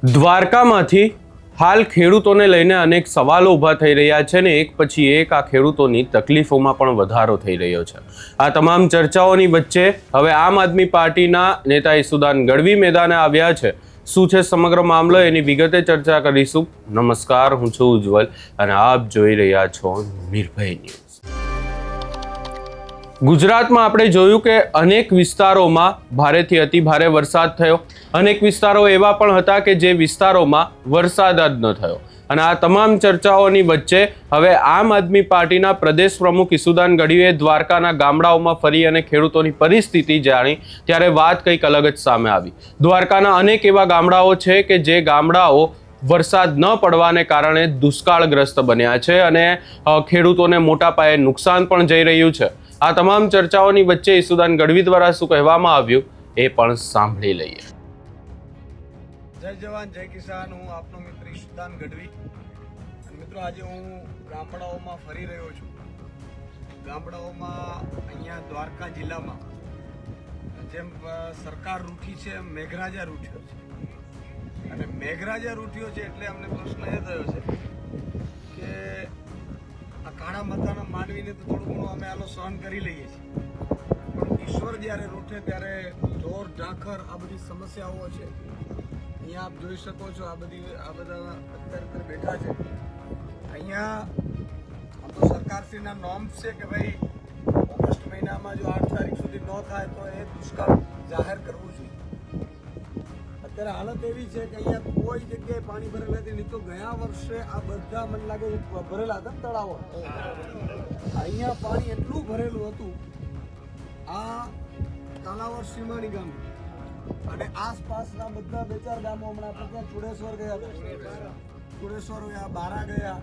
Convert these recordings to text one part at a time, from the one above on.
દ્વારકામાંથી હાલ ખેડૂતોને લઈને અનેક સવાલો ઊભા થઈ રહ્યા છે ને એક પછી એક આ ખેડૂતોની તકલીફોમાં પણ વધારો થઈ રહ્યો છે। આ તમામ ચર્ચાઓની વચ્ચે હવે આમ આદમી પાર્ટીના નેતા ઈસુદાન ગઢવી મેદાને આવ્યા છે। શું છે સમગ્ર મામલો એની વિગતે ચર્ચા કરીશું। નમસ્કાર, હું છું ઉજ્જવલ અને આપ જોઈ રહ્યા છો નિર્ભય ન્યૂઝ। ગુજરાતમાં આપણે જોયું કે અનેક વિસ્તારોમાં ભારેથી અતિભારે વરસાદ થયો। અનેક વિસ્તારો એવા પણ હતા કે જે વિસ્તારોમાં વરસાદ જ ન થયો અને આ તમામ ચર્ચાઓની વચ્ચે હવે આમ આદમી પાર્ટીના પ્રદેશ પ્રમુખ ઈસુદાન ગઢવીએ દ્વારકાના ગામડાઓમાં ફરી અને ખેડૂતોની પરિસ્થિતિ જાણી ત્યારે વાત કંઈક અલગ જ સામે આવી। દ્વારકાના અનેક એવા ગામડાઓ છે કે જે ગામડાઓ વરસાદ ન પડવાને કારણે દુષ્કાળગ્રસ્ત બન્યા છે અને ખેડૂતોને મોટા પાયે નુકસાન પણ જઈ રહ્યું છે। આ તમામ ચર્ચાઓની વચ્ચે ઈસુદાન ગઢવી દ્વારા શું કહેવામાં આવ્યું એ પણ સાંભળી લઈએ। જય જવાન જય કિસાન, હું આપનો મિત્ર ઈસુદાન ગઢવી। મિત્રો, આજે હું ગામડાઓમાં ફરી રહ્યો છું। ગામડાઓમાં અહીંયા દ્વારકા જિલ્લામાં જેમ સરકાર રૂઠી છે એમ મેઘરાજા રૂઠ્યો છે અને મેઘરાજા રૂઠ્યો છે એટલે અમને પ્રશ્ન એ થયો છે કે આ કાળા માથાના માનવીને તો થોડું ઘણું અમે આનો સહન કરી લઈએ છીએ, પણ ઈશ્વર જ્યારે રૂઠે ત્યારે ઢોર ઢાંખર આ બધી સમસ્યાઓ છે। અહીંયા આપ જોઈ શકો છો, આ બધા અત્યારે બેઠા છે। અહીંયા આમ તો સરકારશ્રીના નોર્મ્સ છે કે ભાઈ ઓગસ્ટ મહિનામાં જો 8 તારીખ સુધી ન થાય તો એ દુષ્કાળ જાહેર કરવું જોઈએ। અત્યારે હાલત એવી છે કે અહીંયા કોઈ જગ્યાએ પાણી ભરેલા નથી, નહીં તો ગયા વર્ષે આ બધા મને લાગે ભરેલા હતા તળાવો, અહીંયા પાણી એટલું ભરેલું હતું। આ કાલાવર સીમાણી ગામ અને આસપાસના બધા 2-4 ગામો, હમણાં આપણે ત્યાં ચુડેશ્વર ગયા, ચુડેશ્વર ગયા, બારા ગયા,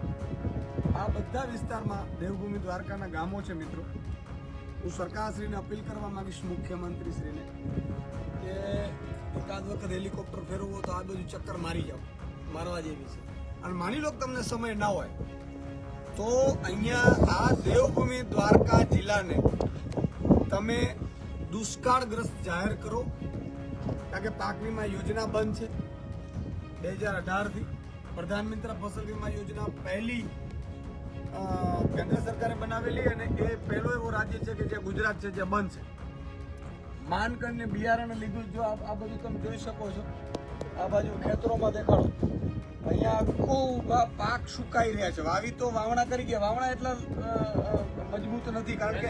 આ બધા વિસ્તારમાં દેવભૂમિ દ્વારકાના ગામો છે। મિત્રો, હું સરકારશ્રીને અપીલ કરવા માંગીશ, મુખ્યમંત્રીશ્રીને, કે એકાદ વખત હેલિકોપ્ટર ફેરવવો તો આ બધું ચક્કર મારી જાઓ, મારવા જેવી છે। અને માની લો કે તમને સમય ના હોય તો અહીંયા આ દેવભૂમિ દ્વારકા જિલ્લાને તમે દુષ્કાળગ્રસ્ત જાહેર કરો, કારણ કે પાક વીમા યોજના બંધ છે 2018થી। પ્રધાનમંત્રી ફસલ વીમા યોજના પહેલી કેન્દ્ર સરકારે બનાવેલી અને એ પહેલો એવો રાજ્ય છે કે જે ગુજરાત છે જે બંધ છે। માનકંડને બિયારણ લીધું, જો આ બધું તમે જોઈ શકો છો, આ બાજુ ખેતરોમાં દેખાડો, અહીંયા આખું પાક સુકાઈ રહ્યા છે। વાવી તો વાવણા કરી ગયા, વાવણા એટલા મજબૂત નથી, કારણ કે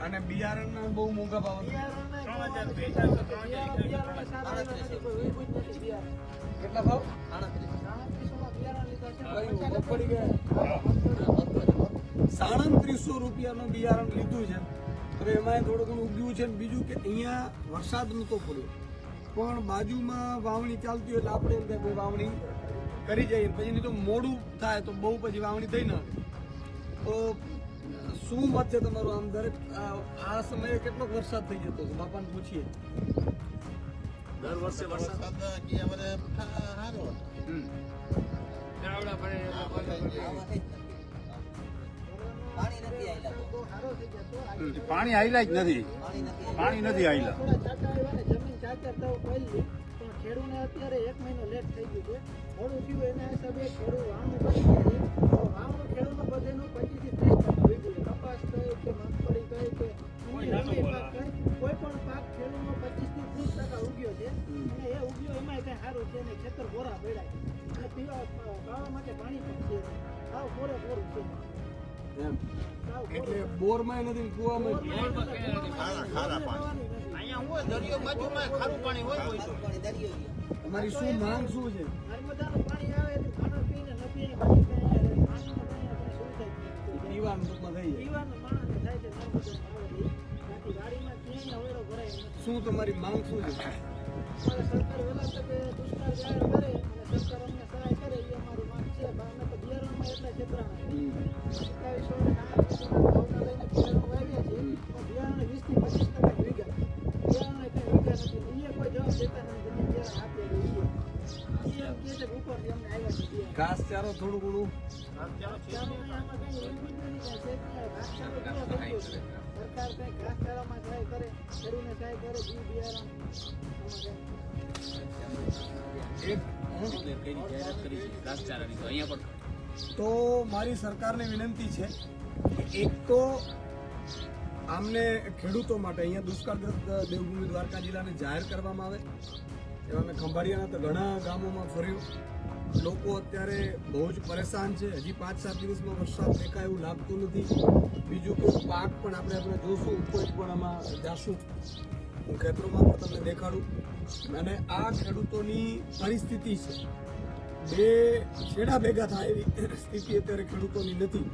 અને બિયારણ બહુ મોંઘા ભાવ, કેટલા ભાવ? 3700 રૂપિયાનું બિયારણ લીધું છે। હવે એમાં થોડું ઘણું ઉગ્યું છે। બીજું કે અહીંયા વરસાદ નહોતો પડ્યો, પણ બાજુમાં વાવણી ચાલતી હોય એટલે આપણે એમ થાય વાવણી કરી જઈએ, પછી નહીં તો મોડું થાય તો બહુ પછી વાવણી થઈ ના। તો શું મત છે તમારો? આમ દરેક આ સમયે કેટલો વરસાદ થઈ જતો છે? બાપાને પૂછીએ। દર વર્ષે વરસાદ પાણી આયલા જ નથી, પાણી નથી આયલા। ખેડૂને અત્યારે 1 મહિનો લેટ થઈ ગયું છે, મોડું થયું એના હિસાબે ખેડૂત વાવણું કરી દીધી। વાવણું ખેડૂતનું બધેનું 25 થી 30% વીગ્યું, કપાસ કહે કે મગફળી કહે કે અન્ય પાક કહે, કોઈ પણ પાક ખેડૂતનો 25 થી 30% ઉગ્યો છે અને એ ઉગ્યો એમાં કઈ સારું છે ને, ખેતર બોરા ભેળાય અને પીવા પાવા માટે પાણી પણ છે, સાવ પૂરેપૂરું છે। એટલે બોરમાં નથી, કુવામાં તમારી શું માંગ શું છે? નર્મદાનું પાણી આવે તો ખાવા પીને ન પીને પીવાનું ટૂંકમાં થઈ જાય, પીવાનું માણસને થાય છે નર્મદાનું આવે બાકી ગાડીમાં ક્યાંય હવેડો ભરાય નથી। શું તમારી માંગ શું છે? સરકાર વહેલા તકે દુષ્કાળ જાહેર કરે અને સરકાર અમને સહાય કરે એ અમારી માંગ છે। અમે તો બિયારણમાં એટલા છેતરાણા 2700 ભાવના લઈને બિયારણ વાવ્યા છે, પણ બિયારણ 20 થી 25% વીઘા, બિયારણ કઈ વીઘા નથી, એ કોઈ જવાબ દેતા નથી, બિયારણ આપીએ છીએ એમ કે છે ઉપરથી અમને આવ્યા છે બિયારણ। ઘાસચારો થોડું ઘણું ઘાસચારો આમાં કઈ એવું જ નથી, ઘાસચારો પૂરો થઈ ગયો છે। સરકાર કંઈ ઘાસચારામાં સહાય કરે, ખેડૂતને સહાય કરે, બી બિયારણ તો મારી સરકારને વિનંતી છે કે એક તો આમને ખેડૂતો માટે અહીંયા દુષ્કાળગ્રસ્ત દેવભૂમિ દ્વારકા જિલ્લાને જાહેર કરવામાં આવે. એમાં મેં ખંભાળિયાના તો ઘણા ગામોમાં ફર્યું. લોકો અત્યારે બહુ જ પરેશાન છે. હજી 5-7 દિવસમાં વરસાદ દેખાય એવું લાગતું નથી. બીજું કે પાક પણ આપણે જોશું, ઉપજ પણ આમાં જાશું. હું ખેતરોમાં પણ તમને દેખાડું. અને આ ખેડૂતોની પરિસ્થિતિ છે, બે છેડા ભેગા થાય એવી સ્થિતિ અત્યારે ખેડૂતોની નથી.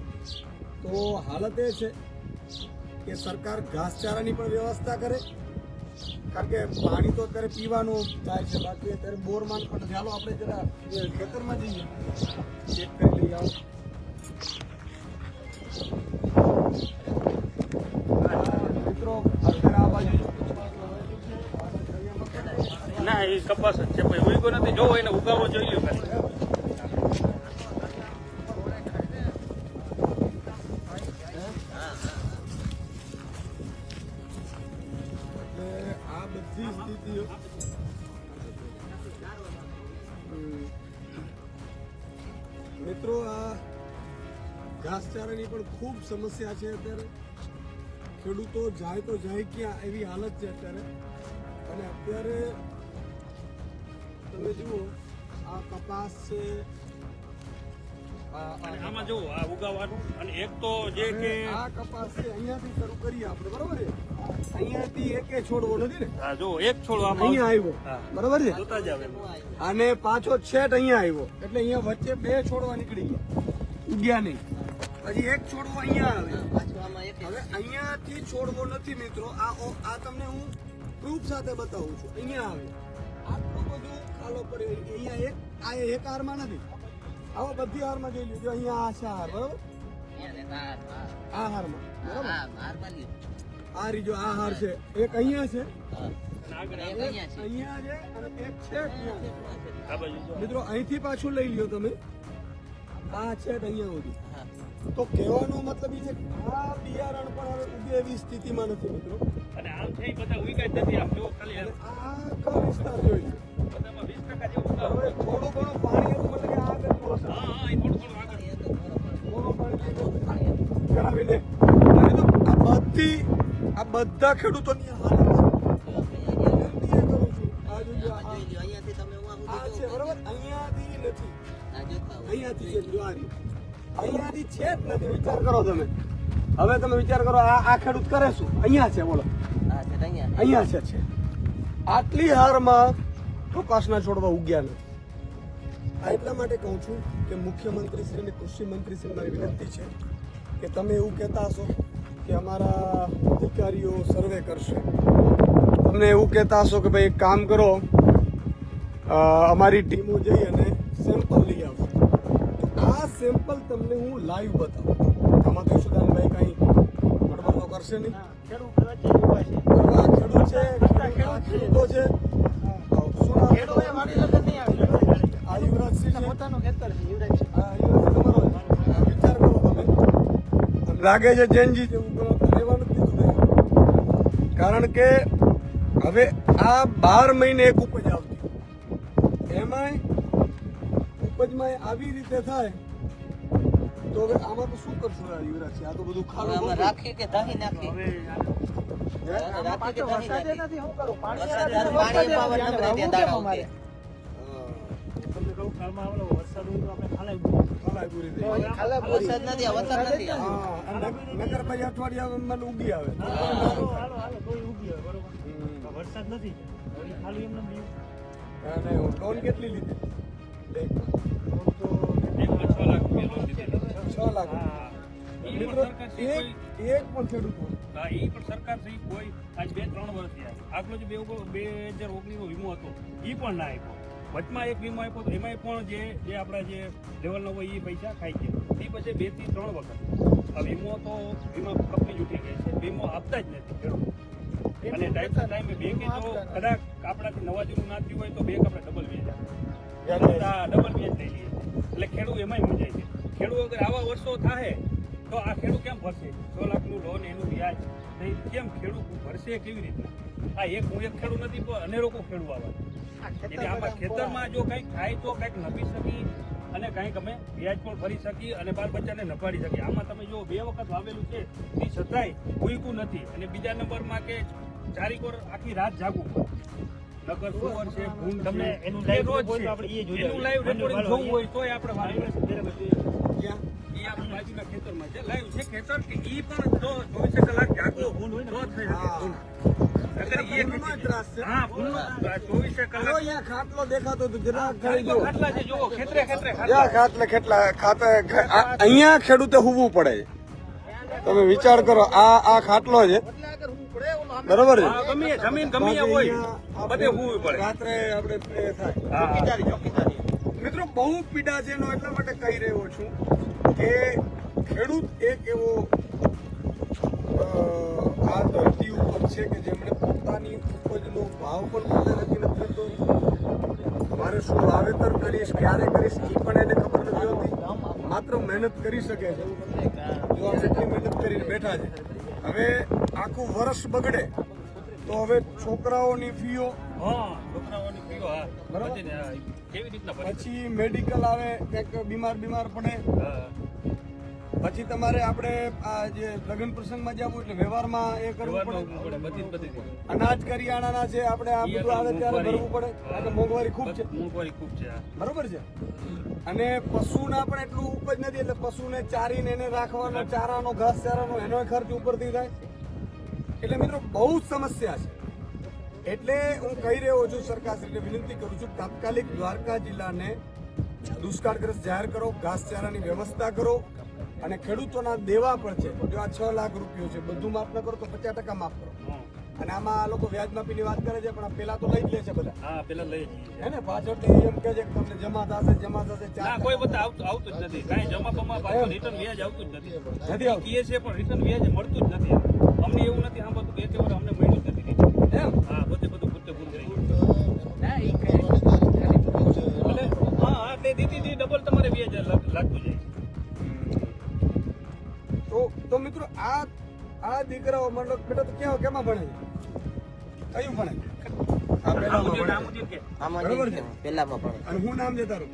તો હાલત એ છે કે સરકાર ઘાસચારાની પણ વ્યવસ્થા કરે, કારણ કે પાણી તો અત્યારે પીવાનું થાય છે, બાકી અત્યારે બોરમાં પણ નથી. ચાલો આપણે જરા ખેતરમાં જઈએ, ચેક કરી લઈએ. આવો મિત્રો, અત્યારે આ બાજુ ના એ કપાસ જ છે ભાઈ, ઉઈકો નથી. જોવો એને ઉગાવો જોઈ લો ખાલી. આ બધી સ્થિતિઓ મિત્રો, આ ઘાસચારાની પણ ખૂબ સમસ્યા છે અત્યારે. ખેડૂતો જાય તો જાય ક્યાં એવી હાલત છે અત્યારે. અને અત્યારે તમે જુઓ, આ કપાસ છે, અને આમાં જુઓ આ ઉગાવાનું, અને એક તો જે કે આ કપાસ છે, અહીંયાથી શરૂ કરીએ આપણે, બરોબર છે? અહીંયાથી એકે છોડવો નથી ને, હા જો એક છોડ આમાં અહીંયા આવ્યો, હા. બરોબર છે? જોતા જ આવે. અને પાછો છેટ અહીંયા આવ્યો, એટલે અહીંયા વચ્ચે બે છોડવા નીકળી ગયા, ઉગ્યા નહીં. પછી એક છોડવો અહીંયા આવે. હવે અહીંયાથી છોડવો નથી મિત્રો, આ તમને હું પ્રૂફ સાથે બતાવું છું. અહીંયા આવે, આટલું બધું ખાલો પડ્યો. અહીંયા એક હારમાં નથી, આવો બધી હારમાં જોઈ લીધું. અહીંયા આ છે હાર, બરોબર? આ હારમાં, બરોબર? આ રીજો આ હાર છે, એક અહીંયા છે, અહીંયા છે, અને એક છે અહીંયા છે. આ બાજુ જો. મિત્રો અહીંથી પાછું લઈ લ્યો તમે, આ છે અહીંયા સુધી. તો કહેવાનો મતલબ એ છે કે આ બિયારણ પણ હવે ઉગે એવી સ્થિતિમાં નથી મિત્રો. અને આમ છે એ બધા ઉઈકા જ નથી. આમ જો ખાલી અને આ આખા વિસ્તાર જોઈ લો. બધામાં 20% જેવું ઉગાવ. હવે થોડું ઘણું પાણી હતું, મતલબ કે આગળ થોડો છે. હા હા એ થોડું ઘણું આગળ. થોડું પાણી કરાવીને. અને તો આ બધા ખેડૂતોની હાલત છે. વિનંતી એ કરું છું, આ જોજો, આ છે બરોબર, અહીંયાથી નથી, અહીંયાથી છે, જો આ રહ્યું. અહીંયાથી છે જ નથી. વિચાર કરો તમે, હવે તમે વિચાર કરો, આ ખેડૂત કરે શું? અહીંયા છે, બોલો, અહીંયા છે. આટલી હારમાં કપાસના છોડવા ઉગ્યા નથી. આ એટલા માટે કહું છું કે મુખ્યમંત્રી શ્રી અને કૃષિ મંત્રી શ્રી મારી વિનંતી છે કે તમે એવું કહેતા હશો કે અમારા અધિકારીઓ સર્વે કરશે, તમને એવું કહેતા હશો કે ભાઈ એક કામ કરો, અમારી ટીમો જઈ અને સેમ્પલ લઈ આવશે. તો આ સેમ્પલ તમને હું લાઈવ બતાવું. આમાં તો સુદાનભાઈ કાંઈ ગડબડ તો કરશે નહીં. ખેડૂત વચ્ચે ઊભા છે. આ ખેડૂત છે, ખેડૂતો છે. શું નામ? ખેડૂત એ વાડી લગન નહીં આવે. આ યુવરાજસિંહ છે. પોતાનું ખેતર છે, યુવરાજ છે. આ યુવરાજસિંહ તમારો છે. વિચાર કરો તમે. લાગે છે જૈનજી જેવું લેવાનું જ લીધું નહીં. કારણ કે હવે આ 12 મહિને એક ઉપજ આવતી, એમાંય ઉપજમાં આવી રીતે થાય તો હવે આમાં તો શું કરશું યુવરાજ? આ તો બધું ખાલું રાખી કે દહીં નાખી આમાં પાછો વરસાદ ય નથી, શું કરું? પાણી પાણી પાવર ન રહે તે દાડા મારે. તમને કહું કાલમાં આવલો વરસાદ હોય તો આપણે ખાલાઈ ખાલાઈ પૂરી થઈ. ખાલા વરસાદ નથી, આ વરસાદ નથી. હા, નગરભાઈ અઠવાડિયામાં ઉગી આવે. હાલો કોઈ ઉગી હોય બરોબર. વરસાદ નથી હવે ખાલી એમને બીયું. અને લોન કેટલી લીધી? તો 1.6 લાખ રૂપિયા લોન દીધી. 6 લાખ. હા મિત્રો એક પણ ખેડૂત હા એ પણ સરકાર છે ઈ કોઈ આજ 2-3 વર્ષ થયા. આગલો જે 2019 નો વીમો હતો એ પણ ના આપ્યો. વચમાં એક વીમો આપ્યો તો એમાંય પણ જે આપણા જે લેવલનો હોય એ પૈસા ખાઈ ગયા. એ પછી 2 થી 3 વખત આ વીમો તો વીમા કંપની ઉઠી ગઈ છે, વીમો આપતા જ નથી ખેડૂત. અને ટાઈમે બેંકે જો કદાચ આપણાથી નવા જૂનું ના થયું હોય તો બેંક આપણે ડબલ વ્યાજ આપે, ડબલ વ્યાજ લઈ લઈએ. એટલે ખેડૂત એમાંય મૂંઝાય છે. ખેડૂત અગર આવા વર્ષો થાય તો આ ખેડૂત કેમ ભરશે? 6 લાખનું લોન, એનું વ્યાજ તો એ કેમ ખેડૂત ભરશે કેવી રીતના? આ હું એક ખેડૂત નથી પણ અનેરો કોઈ ખેડૂત આવવા એટલે આમાં ખેતરમાં જો કંઈક થાય તો કંઈક નભી શકી અને કંઈક અમે વ્યાજ પણ ભરી શકી અને બાળ બચ્ચાને નફાડી શકી. આમાં તમે જો 2 વખત વાવેલું છે એ છતાંય ઉઈકું નથી. અને બીજા નંબરમાં કે ચારીકોર આખી રાત જાગવું પડે. નકર સુવર છે, ભૂંડ તમને એનું લાઈવ રોજ છે આપણે એ જોઈએ. એનું લાઈવ રેકોર્ડિંગ જોવું હોય તોય આપણે વાવી ક્યાં એ આપણા બાજુના ખેતરમાં છે. લાઈવ છે ખેતર કે ઈ પણ જો 24 કલાક જાગવો ભૂંડ હોય તો જ થઈ શકે. અગર એ ભૂંડનો ત્રાસ છે. હા ભૂંડનો 24 જો કલાક અહીંયા ખાટલો દેખાતો તો જરાક ખાઈ દો. ખાટલા છે જુઓ ખેતરે જ્યાં ખાટલે અહીંયા ખેડૂતે હુવું પડે છે. તમે વિચાર કરો, આ ખાટલો છે બરોબર છે. હા, ગમે એ જમીન ગમે એ હોય બધે હોવું પડે. રાત્રે આપણે એ થાય. હા. મિત્રો બહુ પીડા છે એનો એટલા માટે કહી રહ્યો છું કે ખેડૂત એક એવો આ ધરતી ઉપર છે કે જેમણે પોતાની ઉપજનો ભાવ પણ પોતે નક્કી નથી કરતો. મારે શું વાવેતર કરીશ, ક્યારે કરીશ એ પણ એને ખબર નથી હોતી. માત્ર મહેનત કરી શકે છે. જો આ કેટલી મહેનત કરીને બેઠા છે. હવે આખું વર્ષ બગડે તો હવે છોકરાઓની ફીઓ, હા છોકરાઓની ફીઓ હા બરાબર. બધીને, હા, કેવી રીતના ભરી? પછી મેડિકલ આવે, કંઈક બીમાર પડે, હા. પછી તમારે આપણે આ જે લગ્ન પ્રસંગમાં જવું એટલે વ્યવહારમાં એ કરવું વ્યવહારમાં પડે. ઊભું પડે, બધી અનાજ કરિયાણાના છે, આપણે આ બધું આવે ત્યારે ભરવું પડે. કારણ કે મોંઘવારી ખૂબ છે. મોંઘવારી ખૂબ છે હા. બરોબર છે. અને પશુના પણ એટલું ઉપજ નથી એટલે પશુને ચારીને એને રાખવાનો ચારાનો ઘાસચારાનો એનો ખર્ચ ઉપરથી થાય. એટલે મિત્રો બહુ જ સમસ્યા છે. એટલે હું કહી રહ્યો છું, સરકારશ્રીને વિનંતી કરું છું, તાત્કાલિક દ્વારકા જિલ્લાને દુષ્કાળગ્રસ્ત જાહેર કરો, ઘાસચારાની વ્યવસ્થા કરો. અને ખેડૂતોના દેવા પણ છે. જો આ 6 લાખ રૂપિયો છે, બધું માફ ન કરો તો 50% માફ કરો. અને આમાં આ લોકો વ્યાજ માફીની વાત કરે છે, પણ આ પેલા તો લઈ જ લે છે બધા. હા પેલા લઈ જઈએ. હે ને, પાછળથી એમ કહે છે કે તમને જમા થશે ના કોઈ બધા આવતું જ નથી. કાંઈ જમા બમા પાછું રિટર્ન વ્યાજ આવતું જ નથી. નથી આવતું. કીએ છે પણ રિટર્ન વ્યાજ મળતું જ નથી. અમને એવું નથી સાંભળતું કે એક વાર અમને મળ્યું જ નથી. એમ હા બધું પૂરું થઈ ગયું. એટલે હા તે દીધી ડબલ તમારે વ્યાજ લાગતું જાય. તો મિત્રો આ દીકરાઓ મતલબ બેટા તો કેમાં ભણે છે? કયું ભણે છે? આ પહેલામાં ભણે છે. નામુજી કે બરોબર છે. પેલામાં પણ અને હું નામ છે તારું?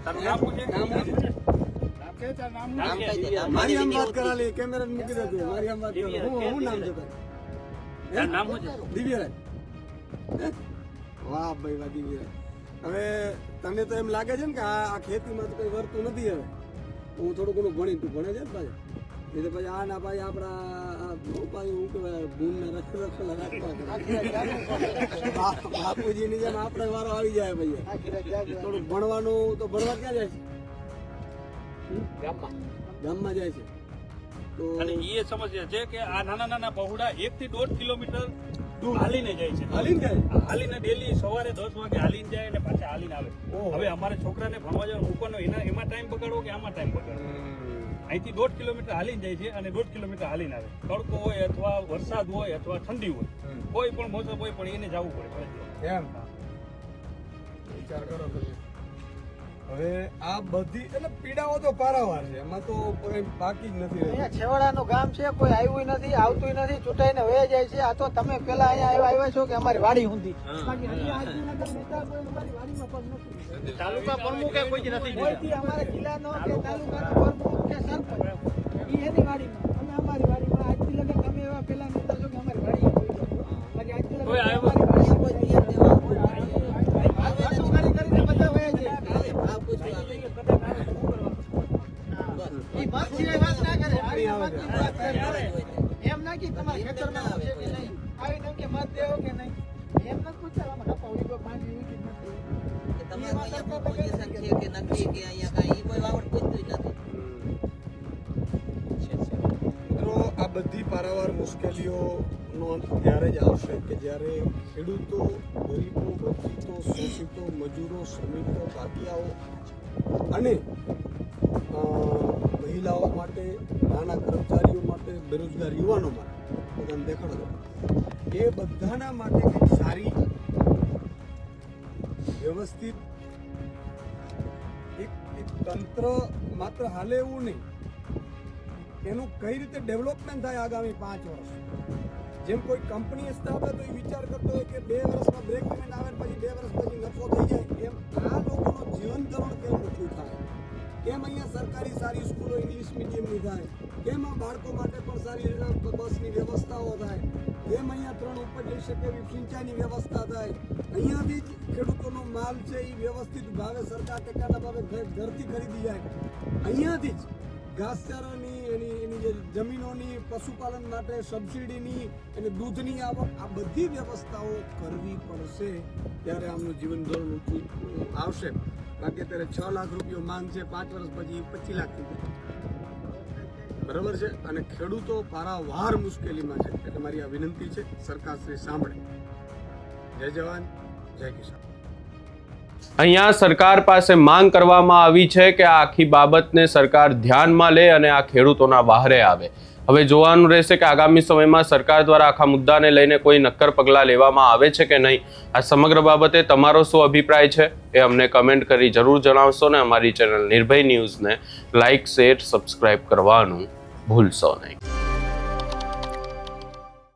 તારું નામ શું છે? નામ શું છે? નામ કહી દે. મારી આમ વાત કરાલી, કેમેરા મૂકી દેજો. મારી આમ વાત કરો. હું નામ છે તારું? તારું નામ શું છે? દિવ્યરાજ. હે? વાહ ભાઈ વાહ, દિવ્યરાજ. હવે તને તો એમ લાગે છે ને કે આ ખેતીમાં તો કઈ વર્તું નથી. હવે હું થોડું ઘણું ભણી, તું ભણે છે ને પાછા? એ તો પછી આ ના પાછી આપણા ઉપાય શું કહેવાય, ભૂનના રખેલા રાખવા બાપુજીની જેમ આપણે વારો આવી જાય. ભાઈ થોડું ભણવાનું તો ભણવા ક્યાં જાય છે? ગામમાં જાય છે. તો અને એ સમસ્યા છે કે આ નાના નાના પહોળા 1 થી 1.5 કિલોમીટર દૂર હાલીને જાય છે. હાલીને જાય? હાલીને ડેલી સવારે 10 વાગે હાલીને જાય અને પાછા હાલીને આવે. ઓહો. હવે અમારે છોકરાને ભણવા જવાનું મૂકવાનો એમાં ટાઈમ બગાડવો કે આમાં ટાઈમ બગાડવો? અહીંથી 1.5 કિલોમીટર હાલીને જાય છે અને 1.5 કિલોમીટર હાલીને આવે. તડકો હોય અથવા વરસાદ હોય અથવા ઠંડી હોય, કોઈ પણ મોસમ હોય પણ એને જવું પડે. એમ વિચાર કરો તમે. હવે આ બધી એટલે પીડાઓ તો પારાવાર છે, એમાં તો કોઈ બાકી જ નથી અહીંયા રહેતું. છેવાડાનું ગામ છે, કોઈ આવ્યું નથી, આવતું નથી, ચૂંટાઈને વહી જાય છે. આ તો તમે પેલા અહીંયા આવ્યા છો કે અમારી વાડી ઊંધી. બાકી અહીંયા આજના નેતા કોઈ અમારી વાડીમાં પણ નથી. તાલુકા પ્રમુખ કોઈ જ નથી. કોઈથી અમારા જિલ્લાનો કે તાલુકાનો પ્રમુખ કે સરપંચ ઈ એની વાડીમાં, અમે અમારી વાડીમાં. આજથી લગન તમે એવા પેલા નેતા છો કે અમારી વાડીમાં કોઈ જાય. બાકી આજથી લગન કોઈ આવ્યો અમારી વાડીમાં કોઈ કોઈ ધ્યાન દેવા કોઈ વાતો કરી કરીને બધા વહી જાય. આ પૂછવા આવે. ઈ મત સિવાય વાત ના કરે. આવી મતની વાત કરે. એમ ના કે તમારા ખેતરમાં છે કે નહીં, આવી તેમ કે મત દેવો કે નહીં, એમ ન પૂછતા. આમાં કપાવડી પર માંડી ઉગી નથી. કે તમારું અહીંયા પોઝિશન છે કે નથી કે અહીંયા કાંઈ ઈ કોઈ વાવડ પૂછતું જ નથી. મિત્રો આ બધી પારાવાર મુશ્કેલીઓનો અંત ત્યારે જ આવશે કે જ્યારે ખેડૂતો, ગરીબો, વંચિતો, શોષિતો, મજૂરો, શ્રમિકો, ભાગીયાઓ અને મહિલાઓ માટે, નાના કર્મચારીઓ માટે, બેરોજગાર યુવાનો માટે બધાને દેખાડો એ બધાના માટે કંઈક સારી વ્યવસ્થિત એક તંત્ર માત્ર હાલે એવું નહીં, એનું કઈ રીતે ડેવલપમેન્ટ થાય આગામી 5 વર્ષ. જેમ કોઈ કંપની સ્થાપે તો એ વિચાર કરતો હોય કે 2 વર્ષમાં બ્રેક પેમેન્ટ આવે પછી 2 વર્ષ પછી નફો થઈ જાય, એમ આ લોકોનું જીવન ધોરણ કેમ ઊંચું થાય, કેમ અહીંયા સરકારી સારી સ્કૂલો ઇંગ્લિશ મીડિયમની થાય, કેમ આ બાળકો માટે પણ સારી બસની વ્યવસ્થાઓ થાય, કેમ અહીંયા 3 ઉપર જઈ શકે એવી સિંચાઈની વ્યવસ્થા થાય, અહીંયાથી જ ખેડૂતોનો માલ છે એ વ્યવસ્થિત ભાવે સરકાર ટેકાના ભાવે ઘરથી ખરીદી જાય, અહીંયાથી જ ઘાસચારાની એની જે જમીનોની પશુપાલન માટે સબસિડીની અને દૂધની આવક, આ બધી વ્યવસ્થાઓ કરવી પડશે ત્યારે આમનું જીવન ધોરણ ઊંચું આવશે. બાકી અત્યારે 6 લાખ રૂપિયા માંગ છે, 5 વર્ષ પછી 25 લાખ થઈ જાય. બરાબર છે. અને ખેડૂતો પારાવાર મુશ્કેલીમાં છે. એટલે મારી આ વિનંતી છે, સરકાર શ્રી સાંભળે. જય જવાન જય કિસાન. અહીંયા સરકાર પાસે માંગ કરવામાં આવી છે કે આ આખી બાબતને સરકાર ધ્યાનમાં લે અને આ ખેડૂતોના વહારે આવે. હવે જોવાનું રહેશે કે આગામી સમયમાં સરકાર દ્વારા આખા મુદ્દાને લઈને કોઈ નક્કર પગલાં લેવામાં આવે છે કે નહીં. આ સમગ્ર બાબતે તમારો શું અભિપ્રાય છે એ અમને કમેન્ટ કરી જરૂર જણાવશો ને અમારી ચેનલ નિર્ભય ન્યૂઝને લાઇક, શેર, સબસ્ક્રાઇબ કરવાનું ભૂલશો નહીં.